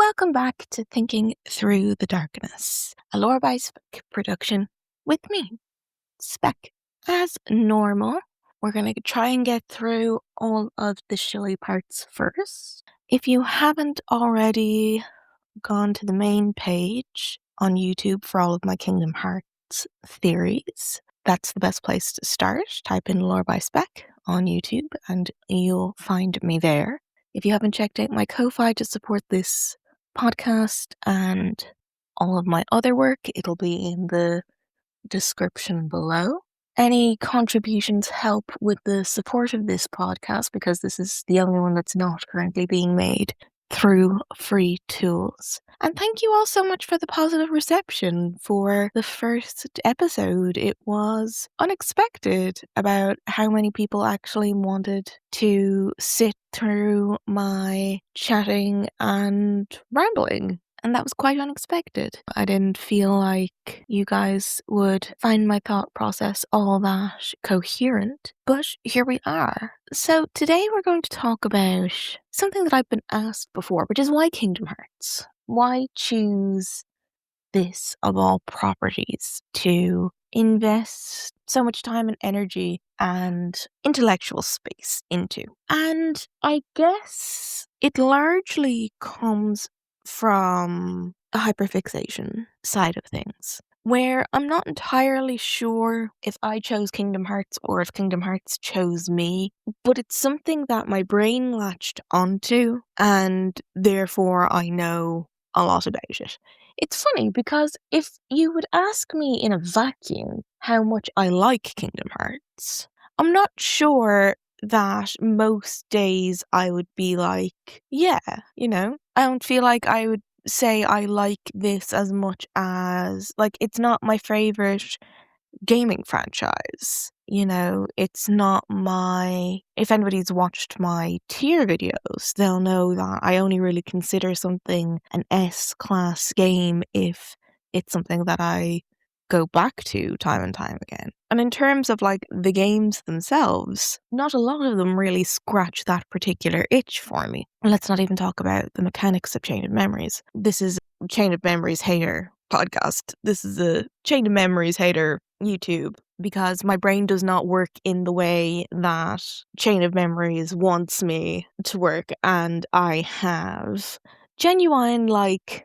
welcome back to Thinking Through the Darkness, a Lore by Spec production with me, Spec. As normal, we're going to try and get through all of the showy parts first. If you haven't already gone to the main page on YouTube for all of my Kingdom Hearts theories, that's the best place to start. Type in Lore by Spec on YouTube and you'll find me there. If you haven't checked out my Ko-Fi to support this podcast and all of my other work, it'll be in the description below. Any contributions help with the support of this podcast because this is the only one that's not currently being made through free tools. And thank you all so much for the positive reception for the first episode. It was unexpected about how many people actually wanted to sit through my chatting and rambling. And that was quite unexpected. I didn't feel like you guys would find my thought process all that coherent, but here we are. So today we're going to talk about something that I've been asked before, which is why Kingdom Hearts? Why choose this of all properties to invest so much time and energy and intellectual space into? And I guess it largely comes from a hyperfixation side of things, where I'm not entirely sure if I chose Kingdom Hearts or if Kingdom Hearts chose me, but it's something that my brain latched onto, and therefore I know a lot about it. It's funny because if you would ask me in a vacuum how much I like Kingdom Hearts, I'm not sure that most days I would be like, yeah, I don't feel like I would say I like this as much as, like, it's not my favorite gaming franchise. It's not if anybody's watched my tier videos, they'll know that I only really consider something an S-class game if it's something that I go back to time and time again. And in terms of like the games themselves, not a lot of them really scratch that particular itch for me. And let's not even talk about the mechanics of Chain of Memories. This is a Chain of Memories hater podcast. This is a Chain of Memories hater YouTube, because my brain does not work in the way that Chain of Memories wants me to work, and I have genuine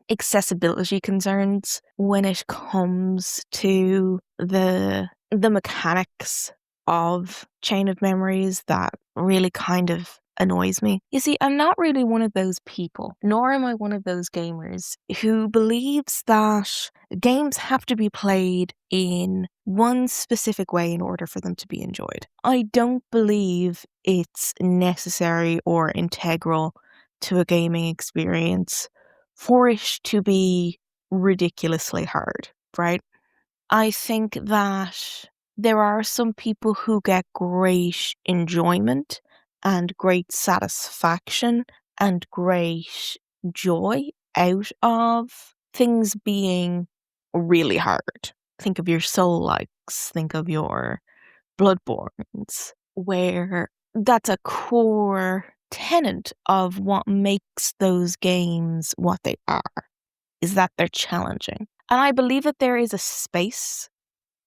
accessibility concerns when it comes to the mechanics of Chain of Memories that really kind of annoys me. You see, I'm not really one of those people, nor am I one of those gamers who believes that games have to be played in one specific way in order for them to be enjoyed. I don't believe it's necessary or integral to a gaming experience for it to be ridiculously hard, right? I think that there are some people who get great enjoyment and great satisfaction and great joy out of things being really hard. Think of your Soul Likes, think of your Bloodborns, where that's a core tenet of what makes those games what they are, is that they're challenging. And I believe that there is a space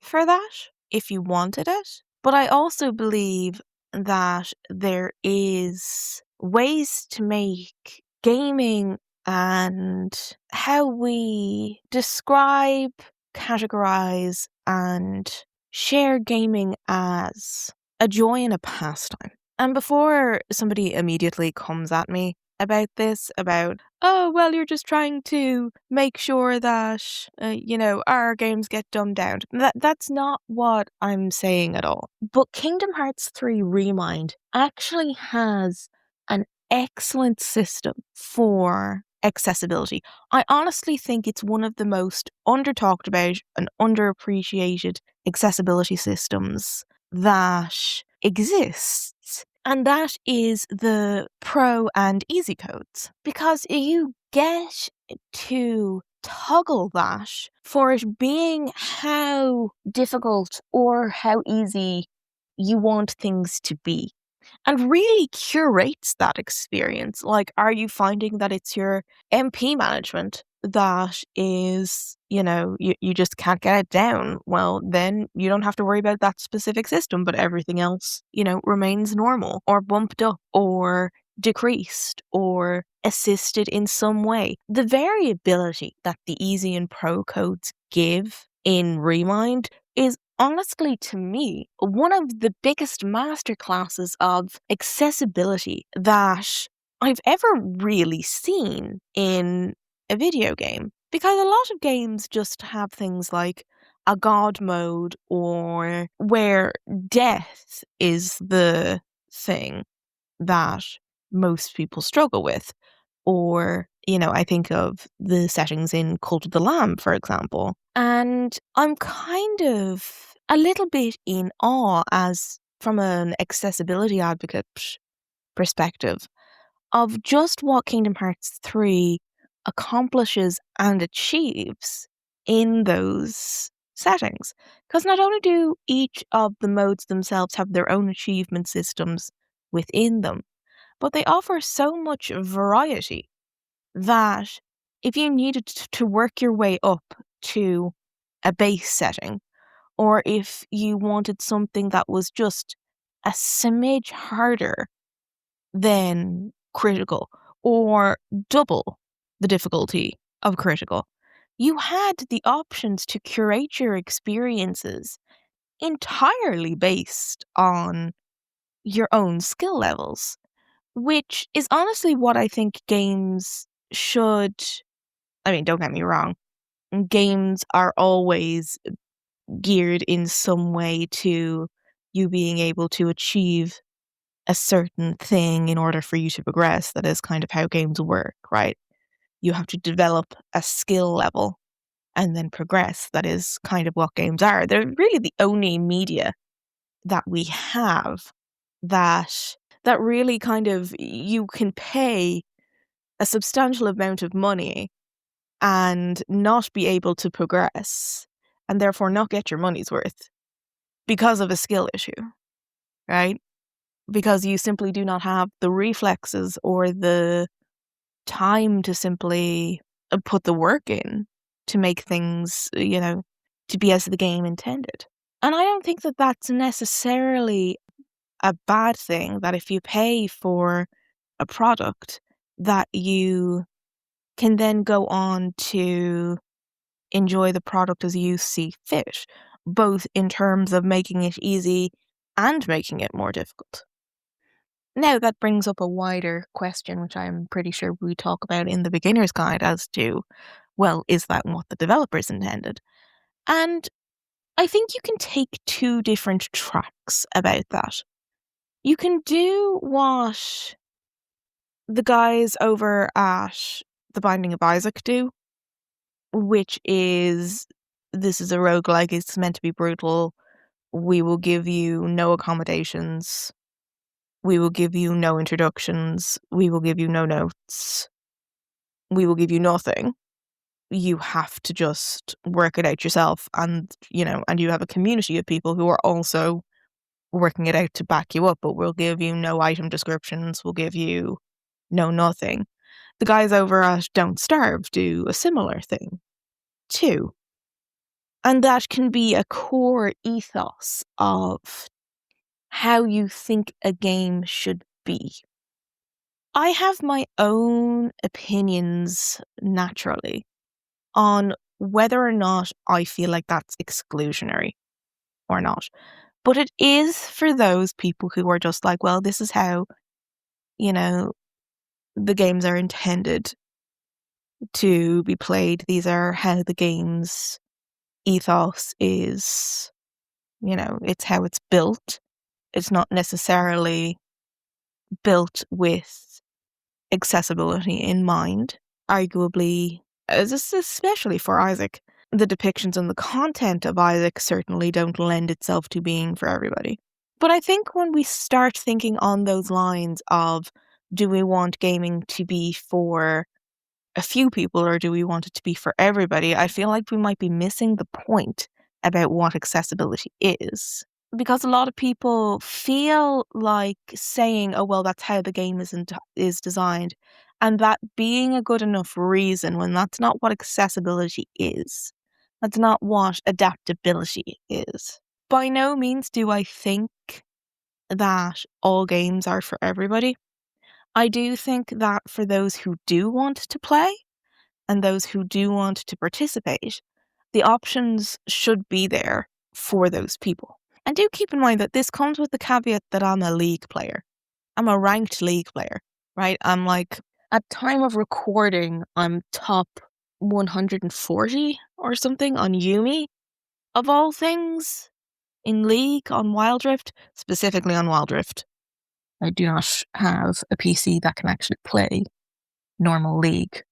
for that if you wanted it. But I also believe that there is ways to make gaming and how we describe, categorize, and share gaming as a joy and a pastime. And before somebody immediately comes at me about this, oh, well, you're just trying to make sure that, our games get dumbed down. That's not what I'm saying at all. But Kingdom Hearts 3 Remind actually has an excellent system for accessibility. I honestly think it's one of the most under-talked about and underappreciated accessibility systems that exists. And that is the Pro and Easy codes. Because you get to toggle that for it being how difficult or how easy you want things to be. and really curates that experience. Like, are you finding that it's your MP management that is, you just can't get it down? Well, then you don't have to worry about that specific system, but everything else, remains normal or bumped up or decreased or assisted in some way. The variability that the easy and pro codes give in Remind is honestly, to me, one of the biggest masterclasses of accessibility that I've ever really seen in a video game. Because a lot of games just have things like a god mode, or where death is the thing that most people struggle with. Or, I think of the settings in Cult of the Lamb, for example. And I'm kind of a little bit in awe, as from an accessibility advocate perspective, of just what Kingdom Hearts 3 accomplishes and achieves in those settings. Because not only do each of the modes themselves have their own achievement systems within them, but they offer so much variety that if you needed to work your way up to a base setting, or if you wanted something that was just a smidge harder than critical, or double the difficulty of critical, you had the options to curate your experiences entirely based on your own skill levels, which is honestly what I think games should. I mean, don't get me wrong, games are always geared in some way to you being able to achieve a certain thing in order for you to progress. That is kind of how games work, right? You have to develop a skill level and then progress. That is kind of what games are. They're really the only media that we have that really kind of, you can pay a substantial amount of money and not be able to progress, and therefore not get your money's worth because of a skill issue, right? Because you simply do not have the reflexes or the time to simply put the work in to make things, to be as the game intended. And I don't think that that's necessarily a bad thing, that if you pay for a product, that you can then go on to enjoy the product as you see fit, both in terms of making it easy and making it more difficult. Now, that brings up a wider question, which I'm pretty sure we talk about in the beginner's guide, as to, well, is that what the developers intended? And I think you can take two different tracks about that. You can do what the guys over at The Binding of Isaac do, which is, this is a roguelike, it's meant to be brutal. We will give you no accommodations. We will give you no introductions. We will give you no notes. We will give you nothing. You have to just work it out yourself. And you have a community of people who are also working it out to back you up, but we'll give you no item descriptions. We'll give you no nothing. The guys over at Don't Starve do a similar thing too. And that can be a core ethos of how you think a game should be. I have my own opinions, naturally, on whether or not I feel like that's exclusionary or not. But it is for those people who are just like, well, this is how, the games are intended to be played. These are how the game's ethos is, it's how it's built. It's not necessarily built with accessibility in mind. Arguably, especially for Isaac, the depictions and the content of Isaac certainly don't lend itself to being for everybody. But I think when we start thinking on those lines of, do we want gaming to be for a few people or do we want it to be for everybody, I feel like we might be missing the point about what accessibility is. because a lot of people feel like saying, oh, well, that's how the game is designed, and that being a good enough reason when that's not what accessibility is. That's not what adaptability is. By no means do I think that all games are for everybody. I do think that for those who do want to play and those who do want to participate, the options should be there for those people. And do keep in mind that this comes with the caveat that I'm a league player. I'm a ranked league player, right? I'm like, at time of recording, I'm top 140 or something on Yumi, of all things, in League on Wild Rift, specifically on Wild Rift. I do not have a PC that can actually play normal League.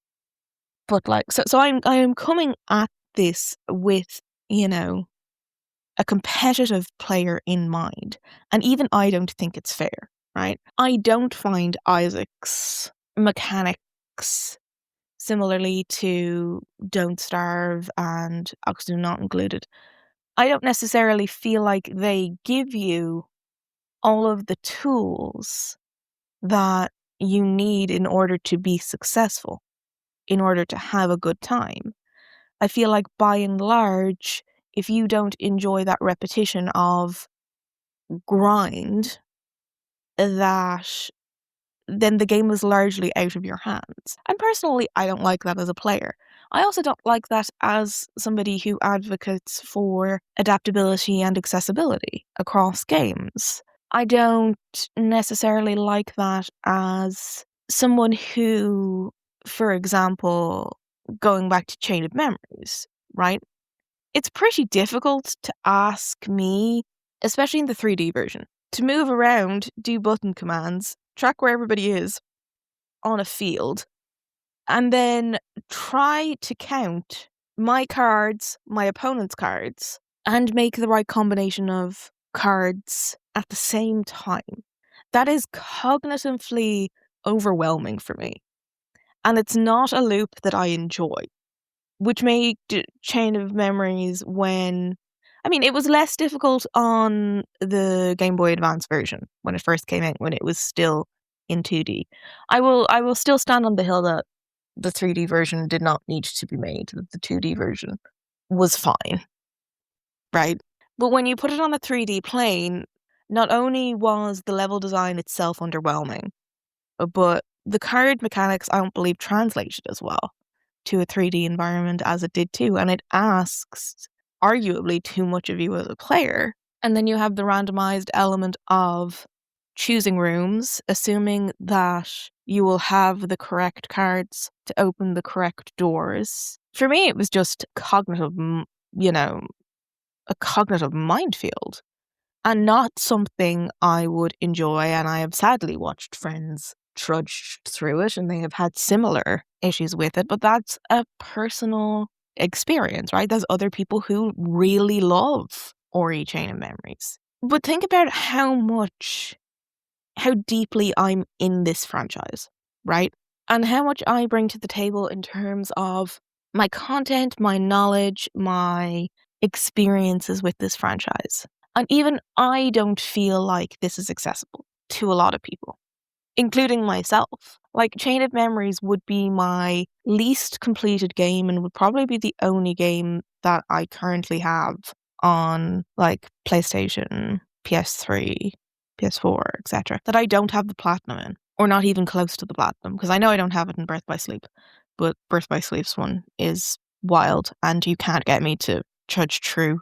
But like, so I am coming at this with, a competitive player in mind. And even I don't think it's fair, right? I don't find Isaac's mechanics, similarly to Don't Starve and Oxygen Not Included, I don't necessarily feel like they give you all of the tools that you need in order to be successful, in order to have a good time. I feel like by and large, if you don't enjoy that repetition of grind, that then the game is largely out of your hands. And personally, I don't like that as a player. I also don't like that as somebody who advocates for adaptability and accessibility across games. I don't necessarily like that as someone who, for example, going back to Chain of Memories, right? It's pretty difficult to ask me, especially in the 3D version, to move around, do button commands, track where everybody is on a field, and then try to count my cards, my opponent's cards, and make the right combination of cards at the same time. That is cognitively overwhelming for me. And it's not a loop that I enjoy, which made Chain of Memories it was less difficult on the Game Boy Advance version when it first came out, when it was still in 2D. I will still stand on the hill that the 3D version did not need to be made, that the 2D version was fine, right? But when you put it on a 3D plane, not only was the level design itself underwhelming, but the card mechanics I don't believe translated as well to a 3D environment as it did too, and it asks arguably too much of you as a player. And then you have the randomized element of choosing rooms, assuming that you will have the correct cards to open the correct doors. For me, it was just cognitive, a cognitive minefield, and not something I would enjoy. And I have sadly watched friends trudge through it and they have had similar issues with it, but that's a personal experience, right? There's other people who really love Ori Chain of Memories. But think about how deeply I'm in this franchise, right? And how much I bring to the table in terms of my content, my knowledge, my experiences with this franchise. And even I don't feel like this is accessible to a lot of people, including myself. Like, Chain of Memories would be my least completed game and would probably be the only game that I currently have on, like, PlayStation, PS3, PS4, etc., that I don't have the platinum in, or not even close to the platinum, because I know I don't have it in Birth by Sleep, but Birth by Sleep's one is wild, and you can't get me to trudge through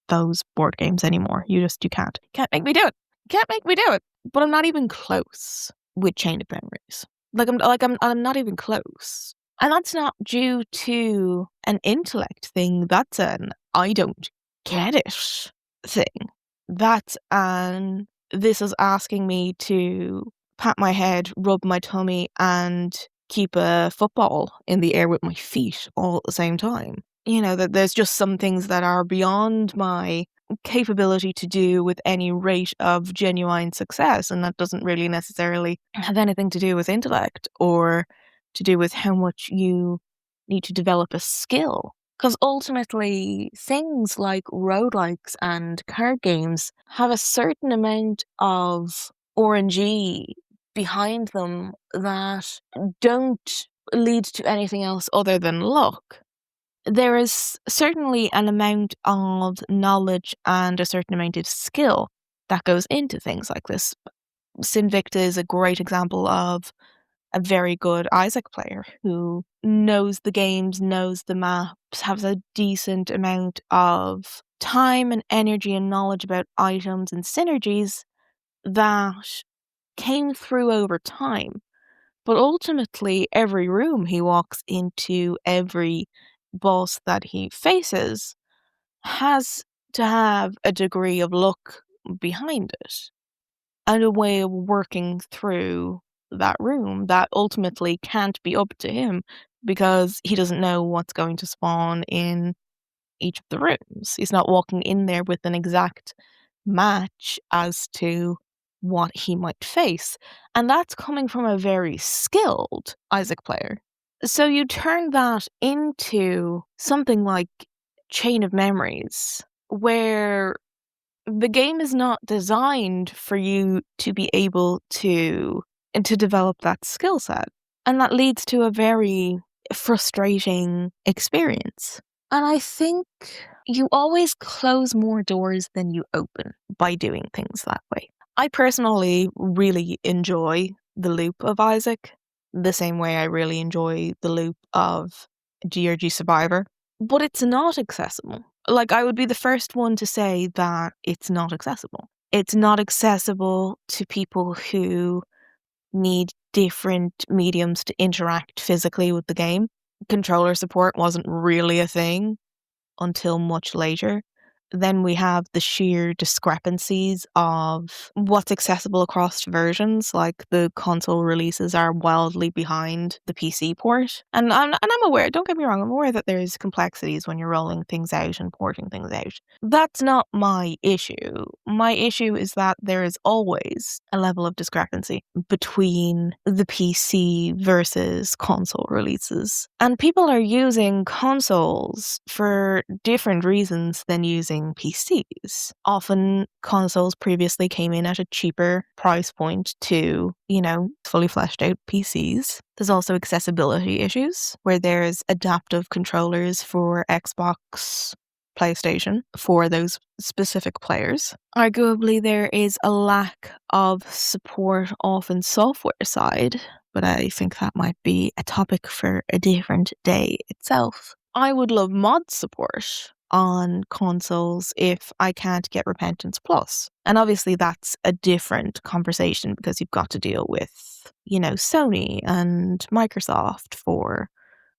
those board games anymore. You can't. Can't make me do it. Can't make me do it. But I'm not even close with Chain of Memories. I'm not even close. And that's not due to an intellect thing. That's an I don't get it thing. That's an this is asking me to pat my head, rub my tummy, and keep a football in the air with my feet all at the same time. That there's just some things that are beyond my capability to do with any rate of genuine success, and that doesn't really necessarily have anything to do with intellect or to do with how much you need to develop a skill. Because ultimately, things like roguelikes and card games have a certain amount of RNG behind them that don't lead to anything else other than luck. There is certainly an amount of knowledge and a certain amount of skill that goes into things like this. Sinvicta is a great example of a very good Isaac player who knows the games, knows the maps, has a decent amount of time and energy and knowledge about items and synergies that came through over time. But ultimately, every room he walks into, every boss that he faces, has to have a degree of luck behind it and a way of working through that room that ultimately can't be up to him because he doesn't know what's going to spawn in each of the rooms. He's not walking in there with an exact match as to what he might face. And that's coming from a very skilled Isaac player. So you turn that into something like Chain of Memories, where the game is not designed for you to be able to develop that skill set. And that leads to a very frustrating experience. And I think you always close more doors than you open by doing things that way. I personally really enjoy the loop of Isaac, the same way I really enjoy the loop of GRG Survivor, but it's not accessible. Like, I would be the first one to say that it's not accessible. It's not accessible to people who need different mediums to interact physically with the game. Controller support wasn't really a thing until much later. Then we have the sheer discrepancies of what's accessible across versions, like the console releases are wildly behind the PC port. And I'm aware, don't get me wrong, I'm aware that there's complexities when you're rolling things out and porting things out. That's not my issue. My issue is that there is always a level of discrepancy between the PC versus console releases. And people are using consoles for different reasons than using PCs. Often consoles previously came in at a cheaper price point to, fully fleshed out PCs. There's also accessibility issues where there's adaptive controllers for Xbox, PlayStation for those specific players. Arguably, there is a lack of support often software side, but I think that might be a topic for a different day itself. I would love mod support on consoles if I can't get Repentance Plus. And obviously that's a different conversation because you've got to deal with, Sony and Microsoft for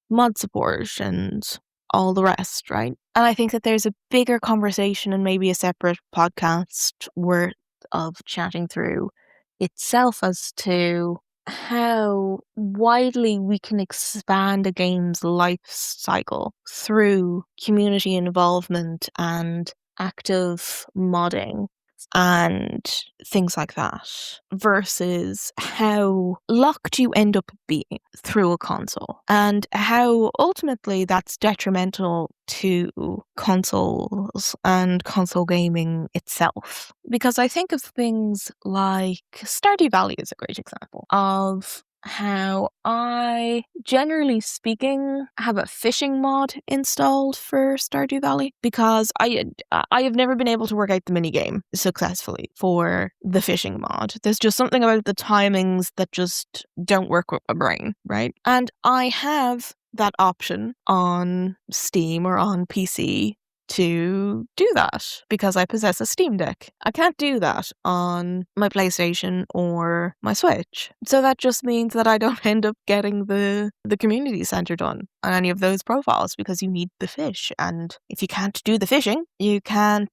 mod support and all the rest, right? And I think that there's a bigger conversation and maybe a separate podcast worth of chatting through itself as to how widely we can expand a game's life cycle through community involvement and active modding and things like that versus how locked you end up being through a console and how ultimately that's detrimental to consoles and console gaming itself. Because I think of things like Stardew Valley is a great example of how I, generally speaking, have a fishing mod installed for Stardew Valley because I have never been able to work out the minigame successfully for the fishing mod. There's just something about the timings that just don't work with my brain, right? And I have that option on Steam or on PC to do that because I possess a Steam Deck. I can't do that on my PlayStation or my Switch. So that just means that I don't end up getting the community center done on any of those profiles because you need the fish. And if you can't do the fishing, you can't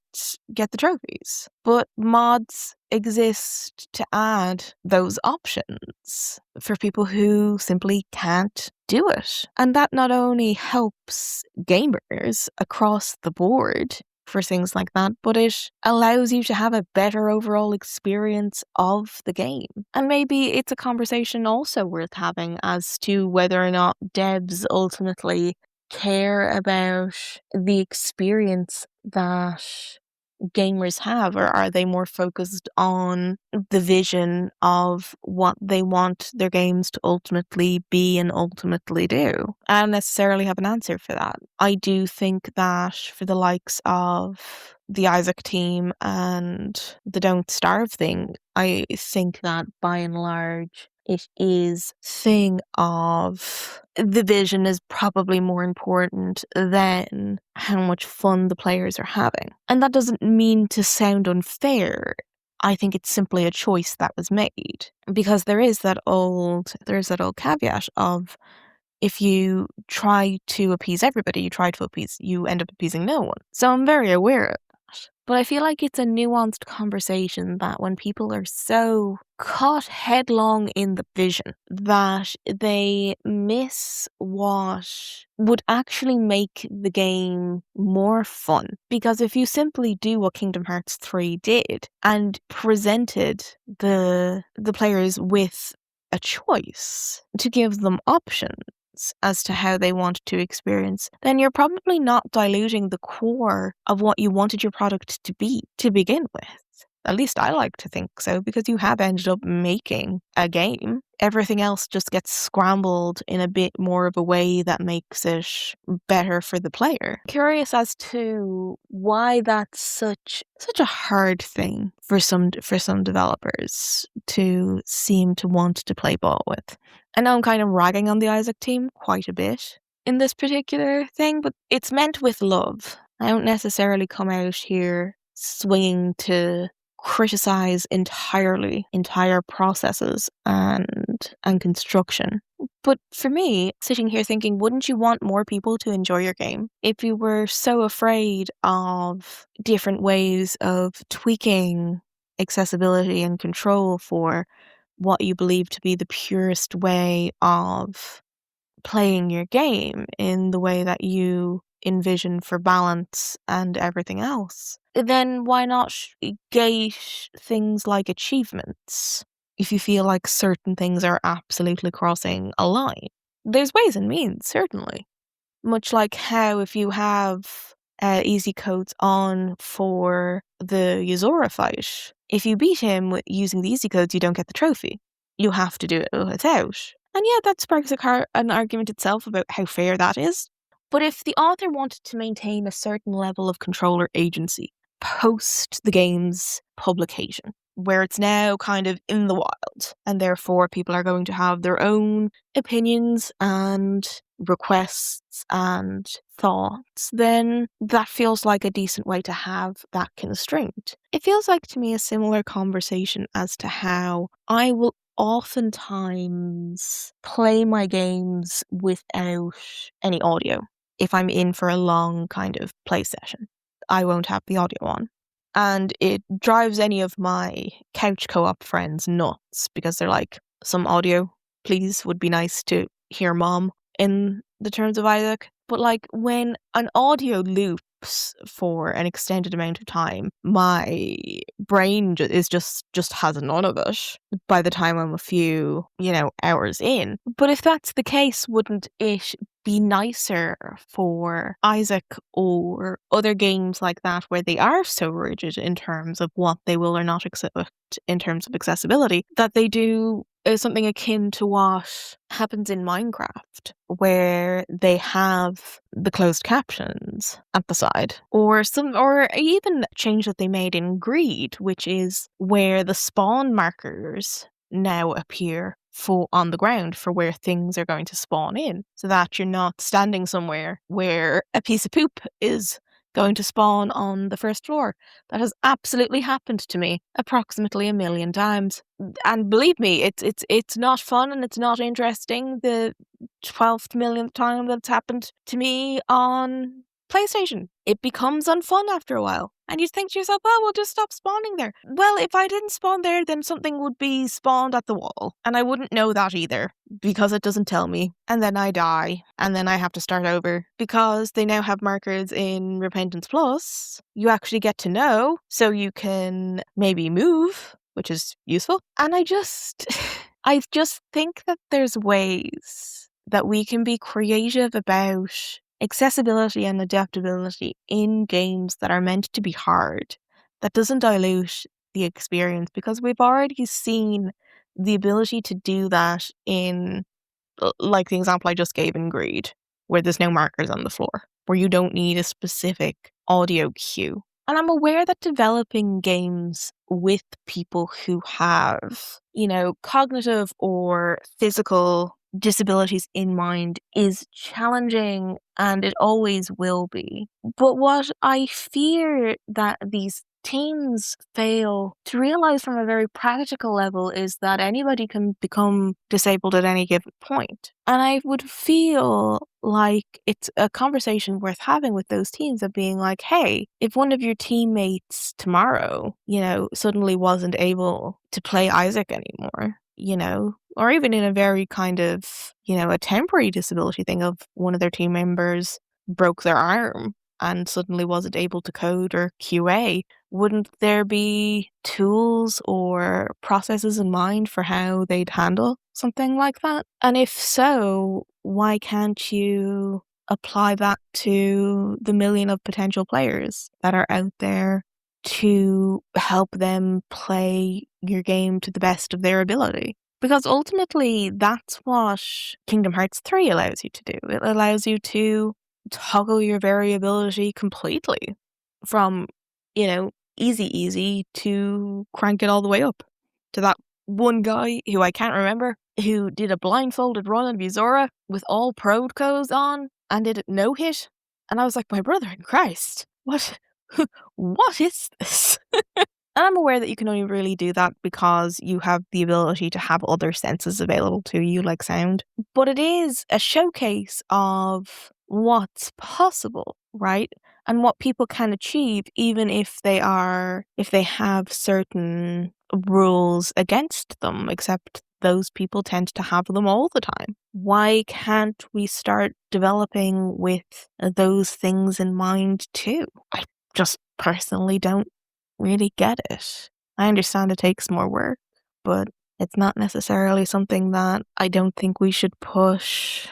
get the trophies. But mods exist to add those options for people who simply can't do it. And that not only helps gamers across the board for things like that, but it allows you to have a better overall experience of the game. And maybe it's a conversation also worth having as to whether or not devs ultimately care about the experience that gamers have, or are they more focused on the vision of what they want their games to ultimately be and ultimately do? I don't necessarily have an answer for that. I do think that for the likes of the Isaac team and the Don't Starve thing, I think that by and large it is thing of the vision is probably more important than how much fun the players are having. And that doesn't mean to sound unfair. I think it's simply a choice that was made. Because there's that old caveat of if you try to appease everybody, you end up appeasing no one. So I'm very aware of that. But I feel like it's a nuanced conversation that when people are so caught headlong in the vision that they miss what would actually make the game more fun. Because if you simply do what Kingdom Hearts 3 did and presented the players with a choice to give them options as to how they want to experience, then you're probably not diluting the core of what you wanted your product to be to begin with. At least I like to think so, because you have ended up making a game. Everything else just gets scrambled in a bit more of a way that makes it better for the player. Curious as to why that's such a hard thing for some developers to seem to want to play ball with. I know I'm kind of ragging on the Isaac team quite a bit in this particular thing, but it's meant with love. I don't necessarily come out here swinging to criticize entire processes and construction. But for me, sitting here thinking, wouldn't you want more people to enjoy your game? If you were so afraid of different ways of tweaking accessibility and control for what you believe to be the purest way of playing your game in the way that you envision for balance and everything else, then why not gate things like achievements if you feel like certain things are absolutely crossing a line? There's ways and means, certainly. Much like how if you have easy codes on for the Yuzora fight, if you beat him using the easy codes, you don't get the trophy. You have to do it without. And yeah, that sparks an argument itself about how fair that is. But if the author wanted to maintain a certain level of controller agency post the game's publication, where it's now kind of in the wild, and therefore people are going to have their own opinions and requests and thoughts, then that feels like a decent way to have that constraint. It feels like to me a similar conversation as to how I will oftentimes play my games without any audio. If I'm in for a long kind of play session, I won't have the audio on. And it drives any of my couch co-op friends nuts because they're like, some audio, please, would be nice to hear Mom in the terms of Isaac. But like when an audio loops for an extended amount of time, my brain just has none of it by the time I'm a few, hours in. But if that's the case, wouldn't it be nicer for Isaac or other games like that where they are so rigid in terms of what they will or not accept in terms of accessibility, that they do something akin to what happens in Minecraft, where they have the closed captions at the side, or even change that they made in Greed, which is where the spawn markers now appear on the ground for where things are going to spawn in, so that you're not standing somewhere where a piece of poop is going to spawn on the first floor. That has absolutely happened to me approximately 1 million times. And believe me, it's not fun and it's not interesting the 12th millionth time that's happened to me on PlayStation. It becomes unfun after a while. And you think to yourself, well, we'll just stop spawning there. Well, if I didn't spawn there, then something would be spawned at the wall. And I wouldn't know that either, because it doesn't tell me. And then I die. And then I have to start over. Because they now have markers in Repentance Plus, you actually get to know, so you can maybe move, which is useful. And I just think that there's ways that we can be creative about accessibility and adaptability in games that are meant to be hard, that doesn't dilute the experience, because we've already seen the ability to do that in, like the example I just gave in Greed, where there's no markers on the floor, where you don't need a specific audio cue. And I'm aware that developing games with people who have, cognitive or physical disabilities in mind is challenging, and it always will be. But what I fear that these teams fail to realize from a very practical level is that anybody can become disabled at any given point. And I would feel like it's a conversation worth having with those teams of being like, hey, if one of your teammates tomorrow, suddenly wasn't able to play Isaac anymore, or even in a very kind of, a temporary disability thing of one of their team members broke their arm and suddenly wasn't able to code or QA, wouldn't there be tools or processes in mind for how they'd handle something like that? And if so, why can't you apply that to the million of potential players that are out there to help them play your game to the best of their ability? Because ultimately, that's what Kingdom Hearts 3 allows you to do. It allows you to toggle your variability completely from, easy to crank it all the way up to that one guy who I can't remember who did a blindfolded run on Vizora with all prode codes on and did it no hit. And I was like, my brother in Christ, what, what is this? And I'm aware that you can only really do that because you have the ability to have other senses available to you, like sound. But it is a showcase of what's possible, right? And what people can achieve, even if they have certain rules against them, except those people tend to have them all the time. Why can't we start developing with those things in mind too? I just personally don't really get it. I understand it takes more work, but it's not necessarily something that I don't think we should push.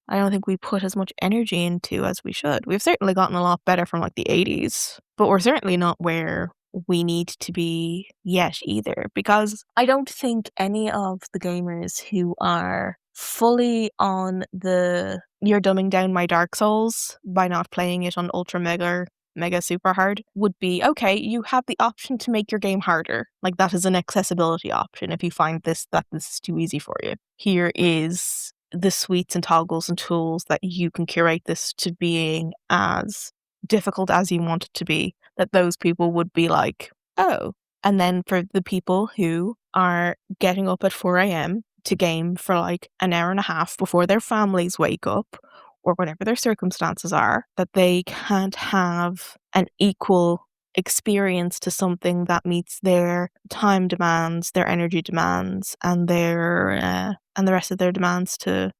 I don't think we put as much energy into as we should. We've certainly gotten a lot better from like the 80s, but we're certainly not where we need to be yet either, because I don't think any of the gamers who are fully on the "you're dumbing down my Dark Souls by not playing it on ultra mega super hard" would be, okay, you have the option to make your game harder. Like, that is an accessibility option if you find that this is too easy for you. Here is the suites and toggles and tools that you can curate this to being as difficult as you want it to be, that those people would be like, oh. And then for the people who are getting up at 4 a.m. to game for like an hour and a half before their families wake up, or whatever their circumstances are, that they can't have an equal experience to something that meets their time demands, their energy demands, and the rest of their demands to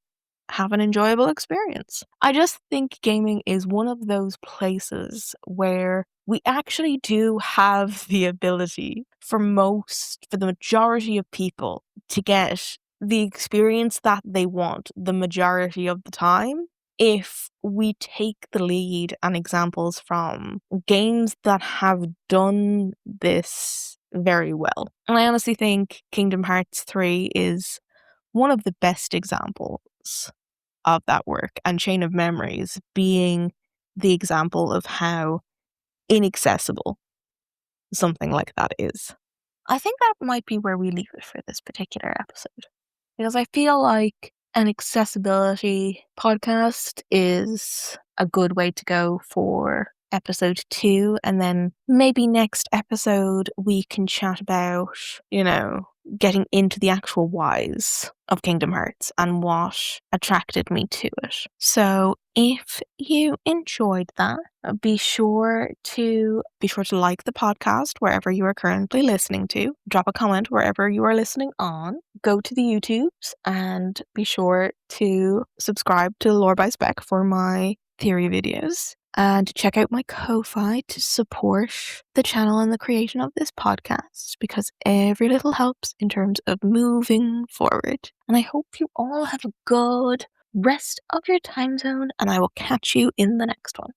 have an enjoyable experience. I just think gaming is one of those places where we actually do have the ability for the majority of people to get the experience that they want the majority of the time, if we take the lead and examples from games that have done this very well. And I honestly think Kingdom Hearts 3 is one of the best examples of that work, and Chain of Memories being the example of how inaccessible something like that is. I think that might be where we leave it for this particular episode, because I feel like an accessibility podcast is a good way to go for episode 2, and then maybe next episode we can chat about, getting into the actual whys of Kingdom Hearts and what attracted me to it. So if you enjoyed that, be sure to like the podcast wherever you are currently listening to. Drop a comment wherever you are listening on. Go to the YouTubes and be sure to subscribe to Lore by Spec for my theory videos. And check out my Ko-Fi to support the channel and the creation of this podcast, because every little helps in terms of moving forward. And I hope you all have a good rest of your time zone, and I will catch you in the next one.